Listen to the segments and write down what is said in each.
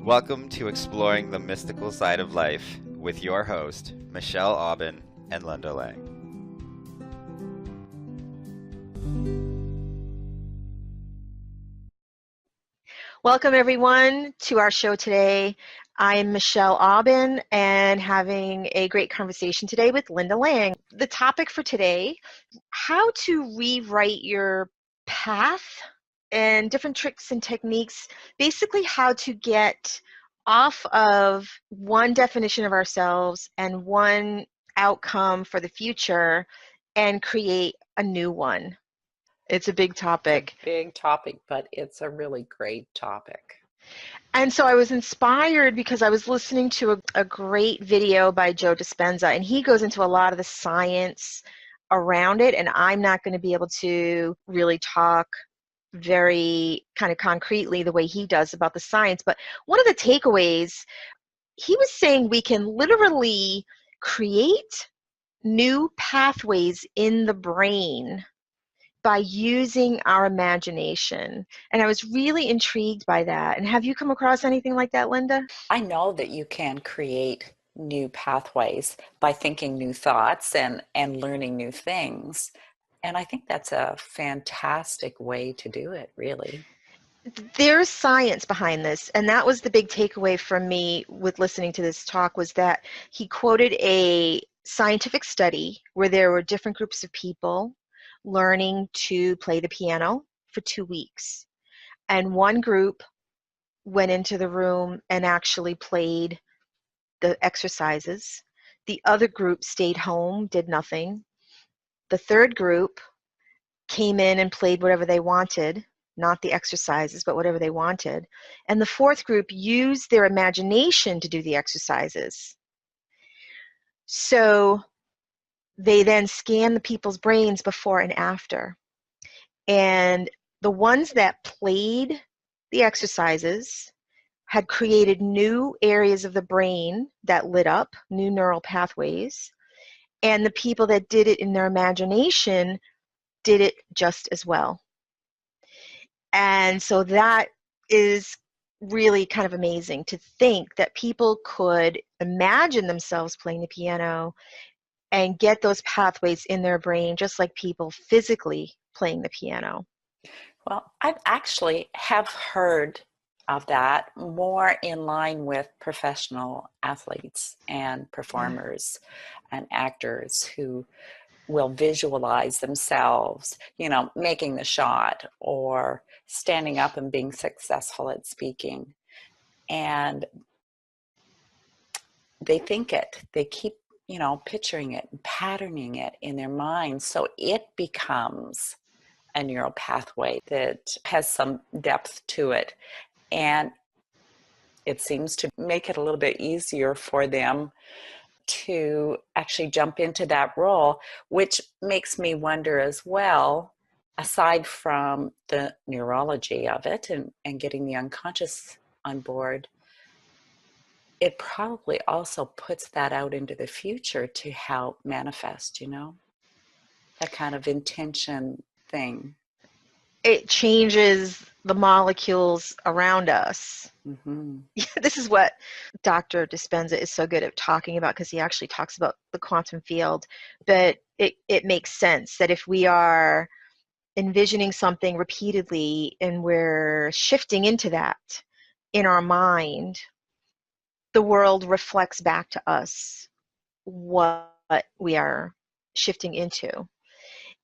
Welcome to Exploring the Mystical Side of Life with your host, Michelle Aubin and Linda Lang. Welcome everyone to our show today. I'm Michelle Aubin and having a great conversation today with Linda Lang. The topic for today, how to rewrite your path and different tricks and techniques, basically how to get off of one definition of ourselves and one outcome for the future and create a new one. It's a big topic. It's a big topic, but it's a really great topic. And so I was inspired because I was listening to a great video by Joe Dispenza, and he goes into a lot of the science around it, and I'm not going to be able to really talk very kind of concretely the way he does about the science. But one of the takeaways, he was saying we can literally create new pathways in the brain by using our imagination. And I was really intrigued by that. And have you come across anything like that, Linda? I know that you can create new pathways by thinking new thoughts and learning new things. And I think that's a fantastic way to do it, really. There's science behind this, and that was the big takeaway from me with listening to this talk, was that he quoted a scientific study where there were different groups of people learning to play the piano for 2 weeks. And one group went into the room and actually played the exercises. The other group stayed home, did nothing. The third group came in and played whatever they wanted, not the exercises, but whatever they wanted. And the fourth group used their imagination to do the exercises. So they then scanned the people's brains before and after. And the ones that played the exercises had created new areas of the brain that lit up, new neural pathways. And the people that did it in their imagination did it just as well. And so that is really kind of amazing to think that people could imagine themselves playing the piano and get those pathways in their brain just like people physically playing the piano. Well, I've actually have heard of that more in line with professional athletes and performers and actors who will visualize themselves, making the shot or standing up and being successful at speaking. And they think it, they keep, picturing it and patterning it in their minds. So it becomes a neural pathway that has some depth to it. And it seems to make it a little bit easier for them to actually jump into that role, which makes me wonder as well, aside from the neurology of it and getting the unconscious on board, it probably also puts that out into the future to help manifest, that kind of intention thing. It changes the molecules around us. Mm-hmm. This is what Dr. Dispenza is so good at talking about, because he actually talks about the quantum field. But it makes sense that if we are envisioning something repeatedly and we're shifting into that in our mind, the world reflects back to us what we are shifting into.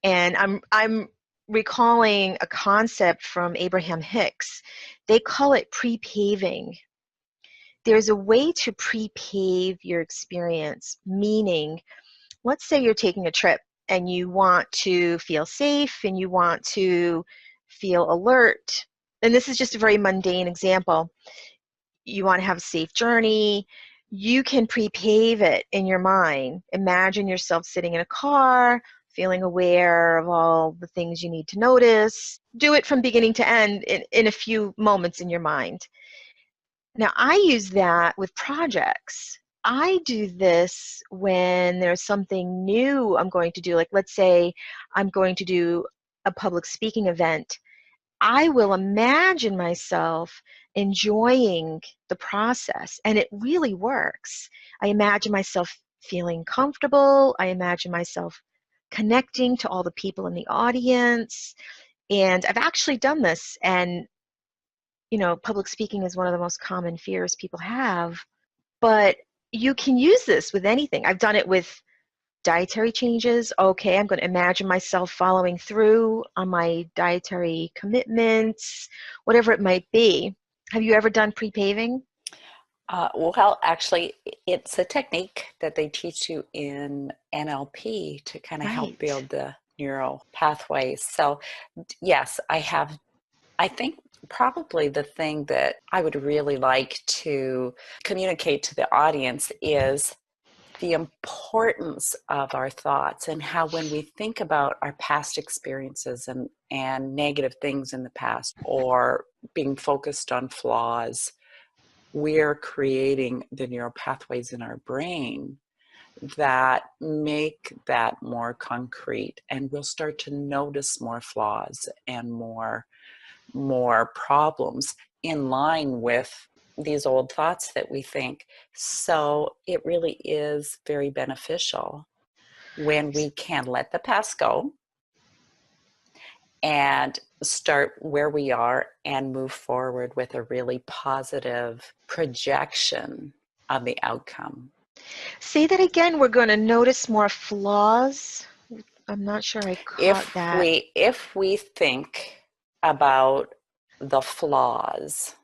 And I'm recalling a concept from Abraham Hicks. They call it pre-paving. There's a way to pre-pave your experience, meaning, let's say you're taking a trip and you want to feel safe and you want to feel alert. And this is just a very mundane example. You want to have a safe journey. You can pre-pave it in your mind. Imagine yourself sitting in a car, feeling aware of all the things you need to notice. Do it from beginning to end in a few moments in your mind. Now, I use that with projects. I do this when there's something new I'm going to do. Like, let's say I'm going to do a public speaking event. I will imagine myself enjoying the process. And it really works. I imagine myself feeling comfortable. I imagine myself connecting to all the people in the audience. And I've actually done this. And, public speaking is one of the most common fears people have. But you can use this with anything. I've done it with dietary changes. Okay, I'm going to imagine myself following through on my dietary commitments, whatever it might be. Have you ever done pre-paving? Well, actually, it's a technique that they teach you in NLP to kind of help Right. build the neural pathways. So, yes, I have. I think probably the thing that I would really like to communicate to the audience is the importance of our thoughts, and how when we think about our past experiences and negative things in the past, or being focused on flaws, we're creating the neural pathways in our brain that make that more concrete, and we'll start to notice more flaws and more problems in line with these old thoughts that we think. So it really is very beneficial when we can let the past go and start where we are and move forward with a really positive projection of the outcome. Say that again. We're going to notice more flaws. I'm not sure I caught that. If we think about the flaws,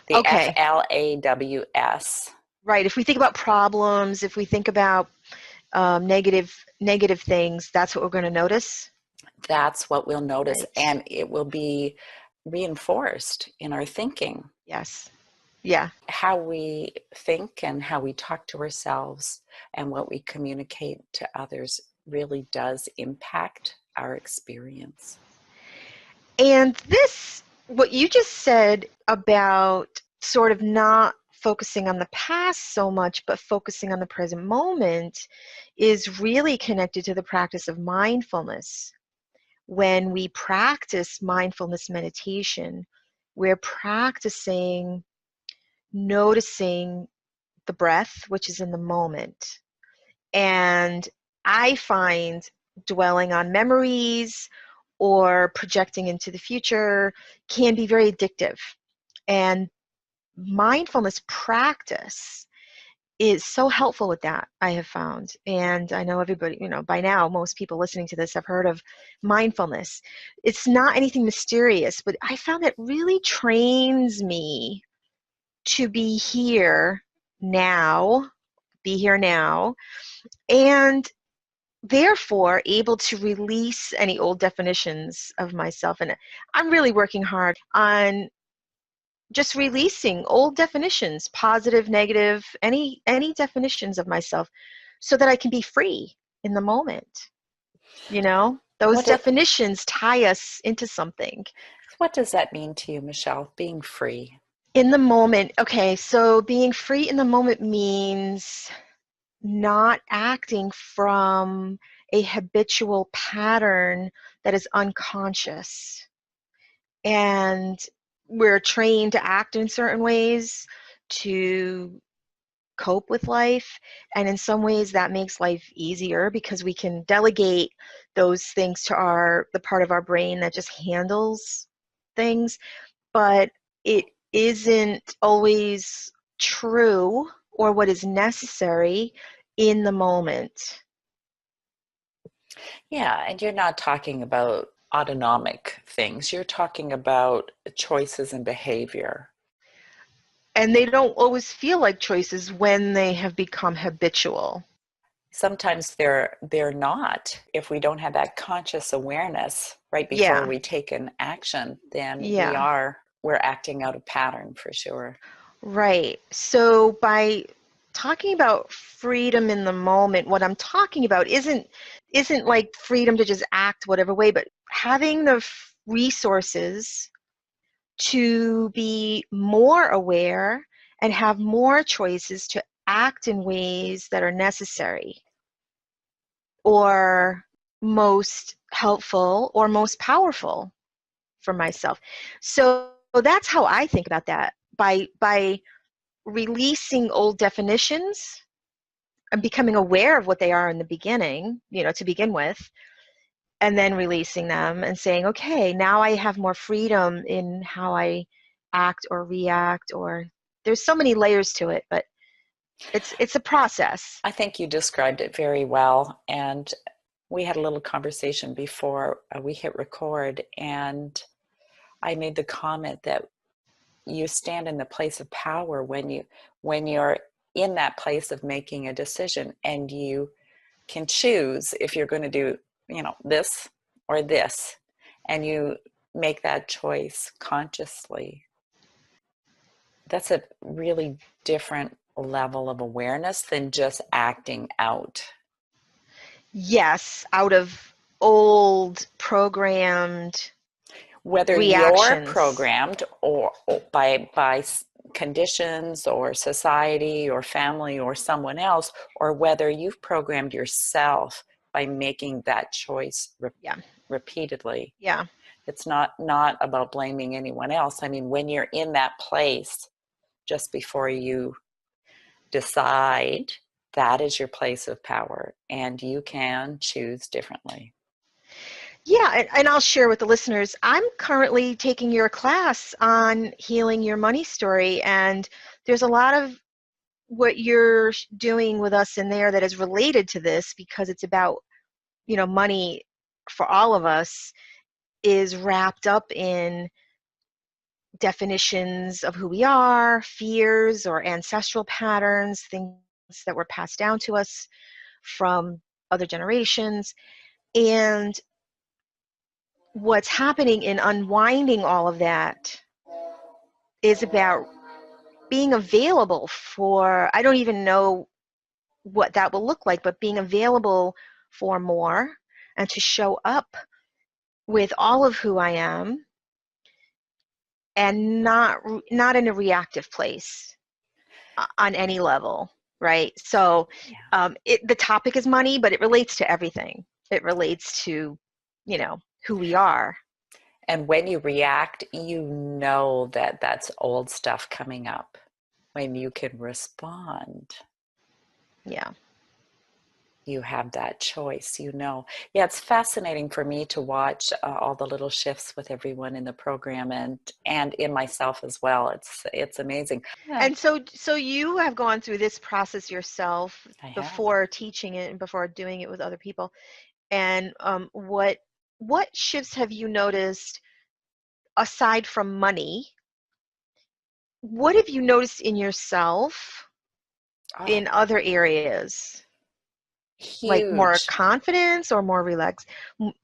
the Okay, FLAWS, right. If we think about problems, if we think about negative things, that's what we're going to notice. that's what we'll notice, Right. and it will be reinforced in our thinking. Yes. Yeah. How we think and how we talk to ourselves and what we communicate to others really does impact our experience. And this, what you just said about sort of not focusing on the past so much, but focusing on the present moment, is really connected to the practice of mindfulness. When we practice mindfulness meditation, we're practicing noticing the breath, which is in the moment. And I find dwelling on memories or projecting into the future can be very addictive. And mindfulness practice is so helpful with that, I have found. And I know everybody, by now, most people listening to this have heard of mindfulness. It's not anything mysterious, but I found that really trains me to be here now, and therefore able to release any old definitions of myself. And I'm really working hard on just releasing old definitions, positive, negative, any definitions of myself, so that I can be free in the moment. Those What, do, definitions tie us into something. what does that mean to you, Michelle, being free? In the moment, okay, so being free in the moment means not acting from a habitual pattern that is unconscious. And we're trained to act in certain ways to cope with life. And in some ways that makes life easier because we can delegate those things to the part of our brain that just handles things. But it isn't always true or what is necessary in the moment. Yeah, and you're not talking about autonomic things. You're talking about choices and behavior. And they don't always feel like choices when they have become habitual. Sometimes they're not. If we don't have that conscious awareness right before Yeah, we take an action, then yeah, we're acting out of pattern for sure. right. So by talking about freedom in the moment, what I'm talking about isn't like freedom to just act whatever way, but having the resources to be more aware and have more choices to act in ways that are necessary or most helpful or most powerful for myself. So that's how I think about that. By releasing old definitions and becoming aware of what they are in the beginning, to begin with, and then releasing them and saying, okay, now I have more freedom in how I act or react, or there's so many layers to it, but it's a process. I think you described it very well. And we had a little conversation before we hit record, and I made the comment that you stand in the place of power when you're in that place of making a decision, and you can choose if you're going to do, this or this, and you make that choice consciously. That's a really different level of awareness than just acting out. Yes, out of old programmed Whether reactions. you're programmed or by conditions or society or family or someone else, or whether you've programmed yourself by making that choice repeatedly. Yeah. It's not about blaming anyone else. I mean, when you're in that place, just before you decide, that is your place of power, and you can choose differently. Yeah, and I'll share with the listeners, I'm currently taking your class on healing your money story, and there's a lot of what you're doing with us in there that is related to this, because it's about, money for all of us is wrapped up in definitions of who we are, fears or ancestral patterns, things that were passed down to us from other generations. And what's happening in unwinding all of that is about being available for, I don't even know what that will look like, but being available for more and to show up with all of who I am, and not in a reactive place on any level, right? So the topic is money, but it relates to everything. It relates to, who we are. And when you react, you know that that's old stuff coming up. When you can respond, you have that choice, Yeah, it's fascinating for me to watch all the little shifts with everyone in the program, and in myself as well. It's amazing. And so you have gone through this process yourself before teaching it and before doing it with other people. And what shifts have you noticed aside from money? What have you noticed in yourself in other areas? Huge. Like more confidence or more relaxed,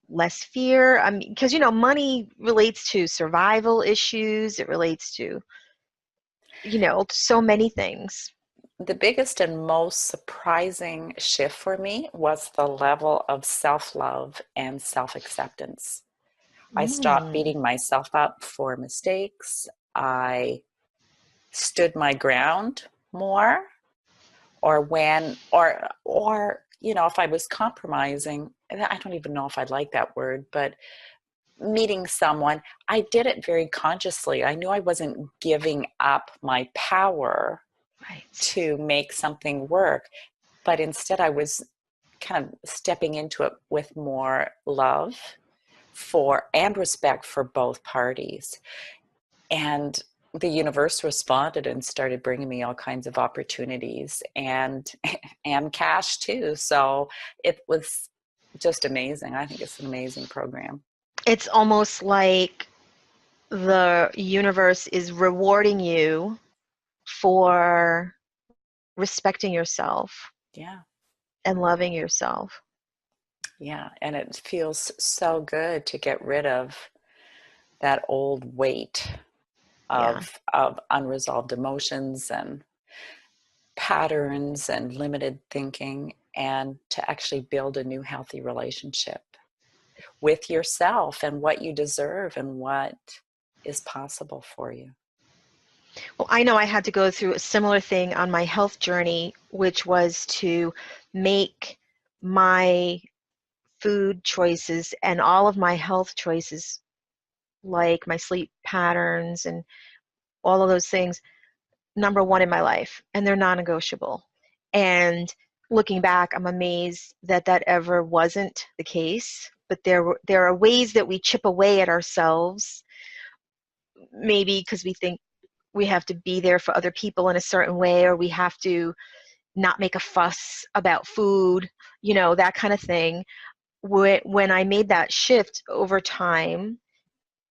less fear? I mean, because money relates to survival issues. It relates to, so many things. The biggest and most surprising shift for me was the level of self-love and self-acceptance. I stopped beating myself up for mistakes. I stood my ground more, or if I was compromising, I don't even know if I like that word, but meeting someone, I did it very consciously. I knew I wasn't giving up my power to make something work, but instead I was kind of stepping into it with more love and respect for both parties. And the universe responded and started bringing me all kinds of opportunities and cash too. So it was just amazing. I think it's an amazing program. It's almost like the universe is rewarding you for respecting yourself. Yeah. And loving yourself. Yeah. And it feels so good to get rid of that old weight of unresolved emotions and patterns and limited thinking, and to actually build a new healthy relationship with yourself and what you deserve and what is possible for you. Well, I know I had to go through a similar thing on my health journey, which was to make my food choices and all of my health choices like my sleep patterns and all of those things, number one in my life, and they're non-negotiable. And looking back, I'm amazed that that ever wasn't the case. But there are ways that we chip away at ourselves, maybe because we think we have to be there for other people in a certain way, or we have to not make a fuss about food, that kind of thing. When I made that shift over time,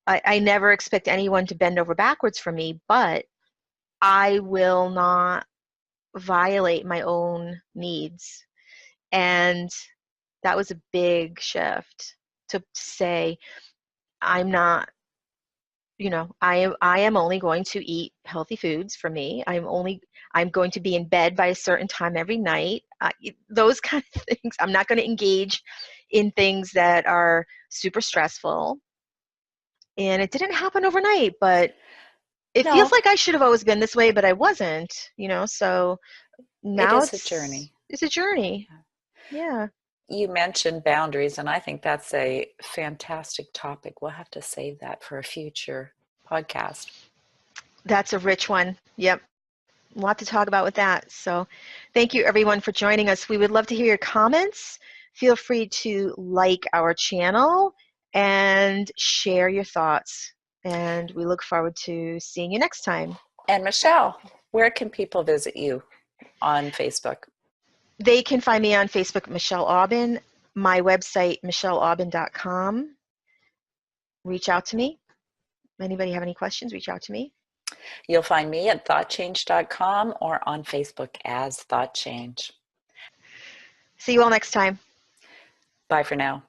I never expect anyone to bend over backwards for me, but I will not violate my own needs. And that was a big shift to say, I'm not, I am only going to eat healthy foods for me. I'm going to be in bed by a certain time every night. Those kind of things. I'm not going to engage in things that are super stressful. And it didn't happen overnight, but it feels No, like I should have always been this way, but I wasn't, so it now is a journey. It's a journey. Yeah. You mentioned boundaries, and I think that's a fantastic topic. We'll have to save that for a future podcast. That's a rich one. Yep. A lot to talk about with that. So thank you everyone for joining us. We would love to hear your comments. Feel free to like our channel and share your thoughts. And we look forward to seeing you next time. And Michelle, where can people visit you on Facebook? They can find me on Facebook, Michelle Aubin, my website, michelleaubin.com. Reach out to me. Anybody have any questions, reach out to me. You'll find me at thoughtchange.com or on Facebook as Thought Change. See you all next time. Bye for now.